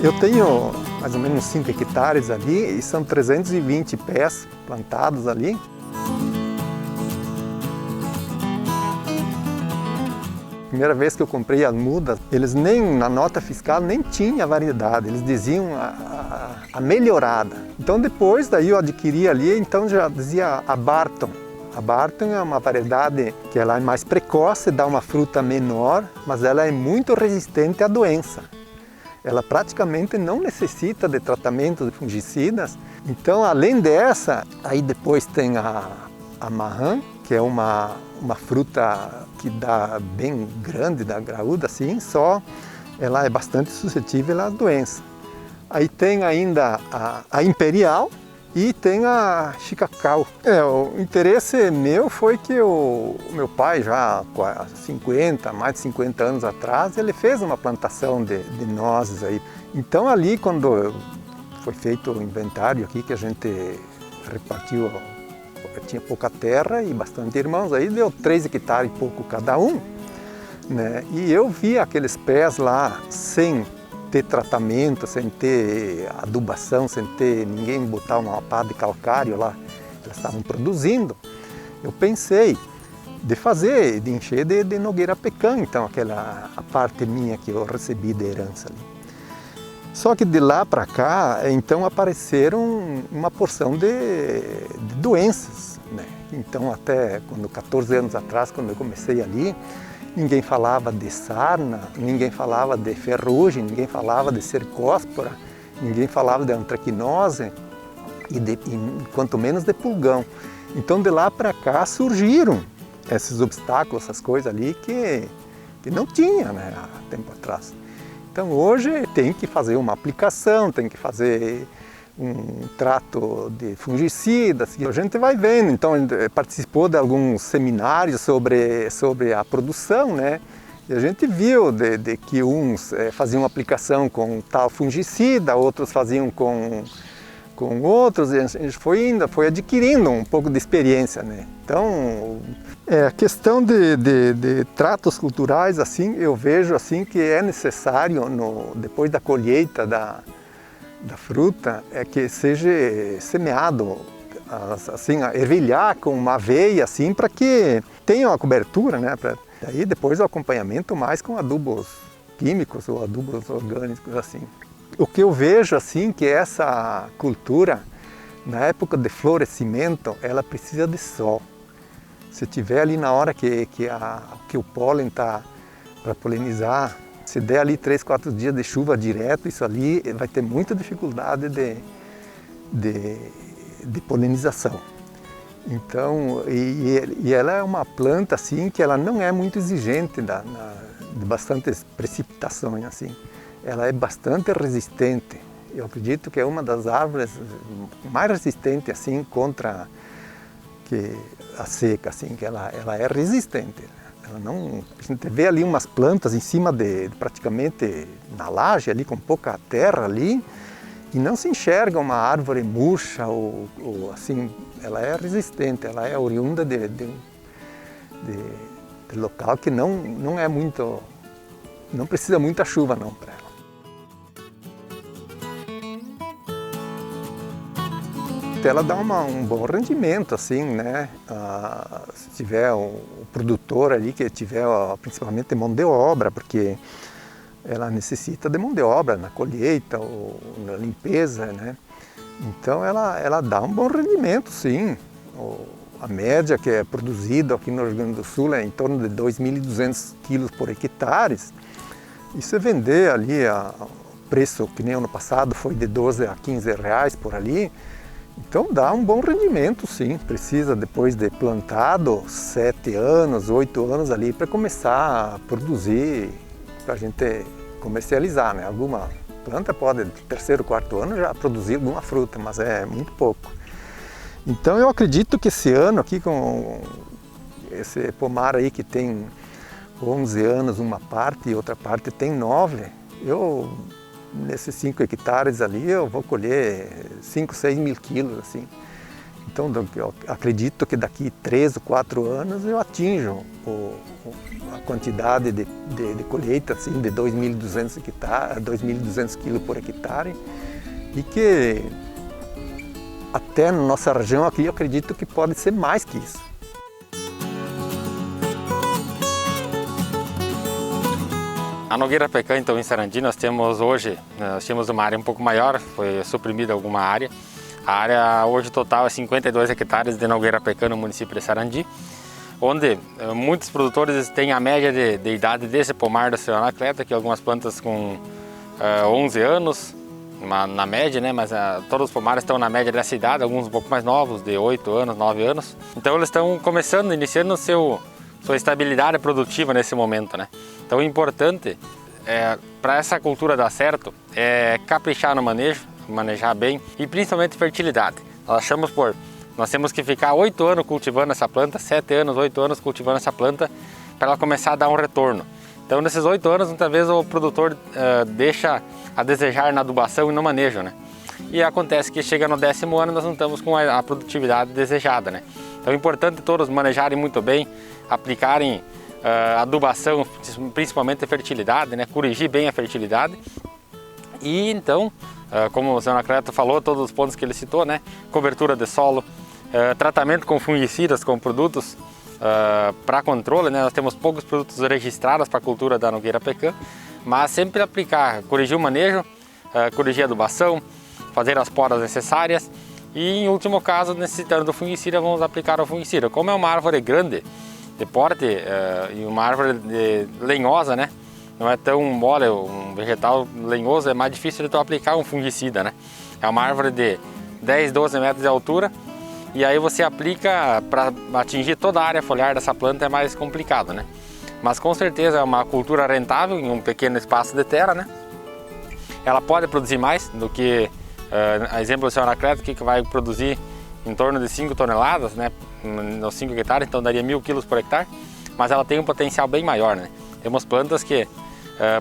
Eu tenho mais ou menos 5 hectares ali e são 320 pés plantados ali. Primeira vez que eu comprei as mudas, eles nem na nota fiscal nem tinha variedade, eles diziam a melhorada. Então depois daí eu adquiri ali, então já dizia a Barton. A Barton é uma variedade que ela é mais precoce, dá uma fruta menor, mas ela é muito resistente à doença. Ela praticamente não necessita de tratamento de fungicidas. Então, além dessa, aí depois tem a Marran, que é uma fruta que dá bem grande, dá graúda assim, só ela é bastante suscetível à doença. Aí tem ainda a Imperial e tem a Chicacau. O interesse meu foi que o meu pai, já há mais de 50 anos atrás, ele fez uma plantação de nozes aí. Então ali, quando foi feito o inventário aqui, que a gente repartiu, tinha pouca terra e bastante irmãos, aí deu 3 hectares e pouco cada um, né? E eu vi aqueles pés lá sem ter tratamento, sem ter adubação, sem ter ninguém botar uma pá de calcário lá, elas estavam produzindo. Eu pensei de encher de nogueira pecan, então a parte minha que eu recebi de herança ali. Só que de lá para cá, então apareceram uma porção de doenças, né? Então até 14 anos atrás, quando eu comecei ali, ninguém falava de sarna, ninguém falava de ferrugem, ninguém falava de cercóspora, ninguém falava de antracnose e quanto menos de pulgão. Então de lá para cá surgiram esses obstáculos, essas coisas ali que não tinha, né, há tempo atrás. Então hoje tem que fazer uma aplicação, tem que fazer um trato de fungicidas, que a gente vai vendo. Então a gente participou de alguns seminários sobre a produção, né? E a gente viu de que uns faziam aplicação com tal fungicida, outros faziam com outros, e a gente foi adquirindo um pouco de experiência, né? Então, a questão de tratos culturais, assim, eu vejo assim que é necessário, depois da colheita da fruta, que seja semeado, assim, ervilhar com uma aveia, assim, para que tenha uma cobertura, né? Daí depois o acompanhamento mais com adubos químicos ou adubos orgânicos, assim. O que eu vejo, assim, que essa cultura, na época de florescimento, ela precisa de sol. Se tiver ali na hora que o pólen está para polinizar, se der ali 3, 4 dias de chuva direto, isso ali vai ter muita dificuldade de polinização. Então, e ela é uma planta assim que ela não é muito exigente de bastantes precipitações assim. Ela é bastante resistente. Eu acredito que é uma das árvores mais resistentes assim contra a seca, assim, que ela é resistente. Ela não, a gente vê ali umas plantas em cima praticamente na laje ali com pouca terra ali e não se enxerga uma árvore murcha ou assim. Ela é resistente, ela é oriunda de local que não é muito, não precisa muita chuva não para ela. Ela dá um bom rendimento, assim, né? Se tiver o produtor ali que tiver principalmente mão de obra, porque ela necessita de mão de obra na colheita ou na limpeza, né? Então ela dá um bom rendimento, sim. A média que é produzida aqui no Rio Grande do Sul é em torno de 2.200 quilos por hectare. E se vender ali, o preço que nem ano passado foi de 12 a 15 reais por ali, então dá um bom rendimento, sim. Precisa, depois de plantado, 7 anos, 8 anos ali para começar a produzir, para a gente comercializar, né? Alguma planta pode, no 3º, 4º ano, já produzir alguma fruta, mas é muito pouco. Então eu acredito que esse ano aqui, com esse pomar aí que tem 11 anos uma parte e outra parte tem 9, nesses 5 hectares ali eu vou colher 5, 6 mil quilos, assim, Então eu acredito que daqui 3 ou 4 anos eu atinjo a quantidade de colheita assim, de 2.200 kg por hectare, e que até na nossa região aqui eu acredito que pode ser mais que isso. A Nogueira Pecã, então, em Sarandi, nós tínhamos uma área um pouco maior, foi suprimida alguma área. A área hoje total é 52 hectares de Nogueira Pecã no município de Sarandi, onde muitos produtores têm a média de idade desse pomar da Senhora Anacleta, que algumas plantas com 11 anos, na média, né? Mas todos os pomares estão na média dessa idade, alguns um pouco mais novos, de 8 anos, 9 anos. Então eles estão iniciando sua estabilidade produtiva nesse momento, né? Então o importante para essa cultura dar certo é caprichar no manejo, manejar bem e principalmente fertilidade. Nós temos que ficar 8 anos cultivando essa planta, 7 anos, 8 anos cultivando essa planta para ela começar a dar um retorno. Então nesses 8 anos muitas vezes o produtor deixa a desejar na adubação e no manejo, né? E acontece que chega no 10º ano nós não estamos com a produtividade desejada, né? Então é importante todos manejarem muito bem, aplicarem adubação, principalmente a fertilidade, né? Corrigir bem a fertilidade. E então, como o senhor Anacleto falou, todos os pontos que ele citou, né? Cobertura de solo, tratamento com fungicidas, com produtos para controle, né? Nós temos poucos produtos registrados para a cultura da Nogueira Pecã, mas sempre aplicar, corrigir o manejo, corrigir a adubação, fazer as podas necessárias e, em último caso, necessitando do fungicida, vamos aplicar o fungicida. Como é uma árvore grande, de porte e uma árvore lenhosa, né? Não é tão mole, um vegetal lenhoso é mais difícil de tu aplicar um fungicida, né? É uma árvore de 10, 12 metros de altura e aí você aplica para atingir toda a área foliar dessa planta é mais complicado, né? Mas com certeza é uma cultura rentável em um pequeno espaço de terra, né? Ela pode produzir mais do que, a exemplo do senhor Anacleto, que vai produzir em torno de 5 toneladas, né? Nos 5 hectares, então daria 1.000 kg por hectare, mas ela tem um potencial bem maior, né? Temos plantas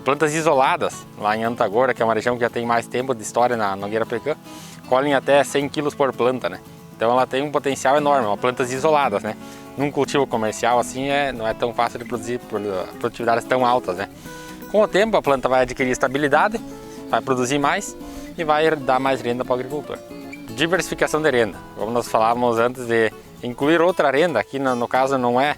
plantas isoladas, lá em Antagora, que é uma região que já tem mais tempo de história na Nogueira Pecã, colhem até 100 kg por planta, né? Então ela tem um potencial enorme, plantas isoladas, né? Num cultivo comercial assim não é tão fácil de produzir produtividades tão altas, né? Com o tempo a planta vai adquirir estabilidade, vai produzir mais e vai dar mais renda para o agricultor. Diversificação de renda, como nós falávamos antes de incluir outra renda, aqui no caso não é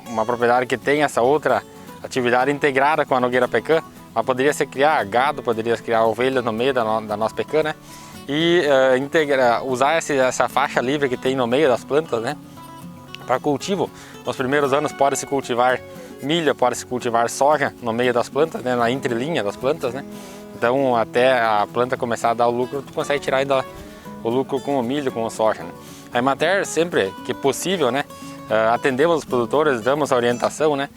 uma propriedade que tem essa outra atividade integrada com a Nogueira Pecã, mas poderia ser criar gado, poderia ser criar ovelhas no meio da nossa pecã, né? E usar essa faixa livre que tem no meio das plantas, né? Para cultivo. Nos primeiros anos pode-se cultivar milho, pode-se cultivar soja no meio das plantas, né? Na entrelinha das plantas, né? Então até a planta começar a dar o lucro, tu consegue tirar ainda o lucro com o milho, com a soja, né? A Emater, sempre que possível, né? Atendemos os produtores, damos a orientação, né?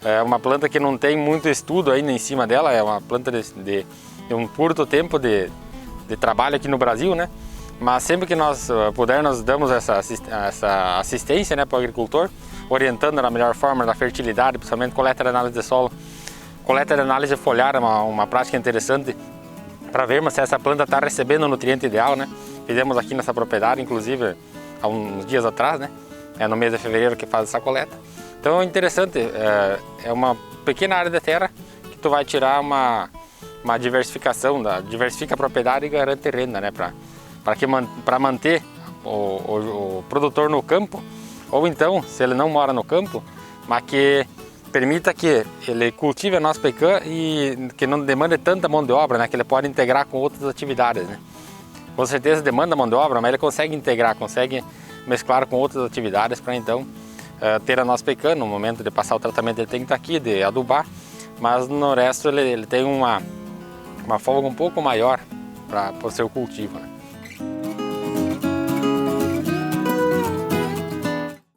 É uma planta que não tem muito estudo ainda em cima dela, é uma planta de um curto tempo de trabalho aqui no Brasil, né? Mas sempre que nós puder, nós damos essa assistência, né, para o agricultor, orientando na melhor forma da fertilidade, principalmente coleta de análise de solo. Coleta de análise foliar é uma prática interessante para vermos se essa planta está recebendo o nutriente ideal, né? Fizemos aqui nessa propriedade, inclusive, há uns dias atrás, né? É no mês de fevereiro que faz essa coleta. Então é interessante, é uma pequena área de terra que tu vai tirar uma diversificação, diversifica a propriedade e garante renda, né? Para manter o produtor no campo, ou então, se ele não mora no campo, mas que permita que ele cultive a nossa pecã e que não demande tanta mão de obra, né? Que ele pode integrar com outras atividades, né? Com certeza demanda mão de obra, mas ele consegue integrar, consegue mesclar com outras atividades para então ter a nossa pecã. No momento de passar o tratamento ele tem que estar aqui, de adubar, mas no resto ele tem uma folga um pouco maior para o seu cultivo, né?